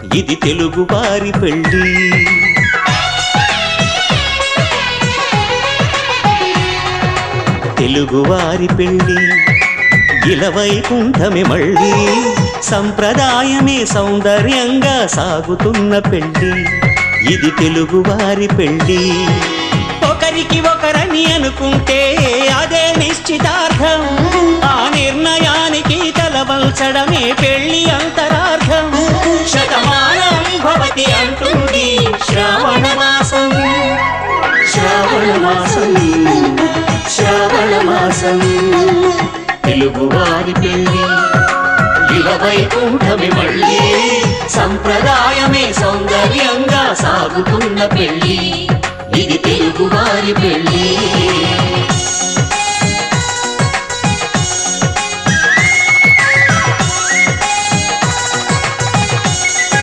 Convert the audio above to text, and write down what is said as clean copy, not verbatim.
ఇది తెలుగు వారి పెళ్ళి. తెలుగువారి పెళ్ళి ఇలవైకుంఠమే మళ్ళీ, సంప్రదాయమే సౌందర్యంగా సాగుతున్న పెళ్ళి. ఇది తెలుగువారి పెళ్ళి. ఒకరికి ఒకరని అనుకుంటే అదే నిశ్చితార్థం, ఆ నిర్ణయానికి తలవంచడమే పెళ్ళి అంతరార్థం. శతమానం భవతి అంటుంది శ్రావణ మాసం, శ్రావణ మాసం, శ్రావణ మాసం. తెలుగువారి పెళ్ళి ఇలవైకుంఠమే మళ్ళీ, సంప్రదాయమే సౌందర్యంగా సాగుతున్న పెళ్ళి. ఇది తెలుగువారి పెళ్ళి.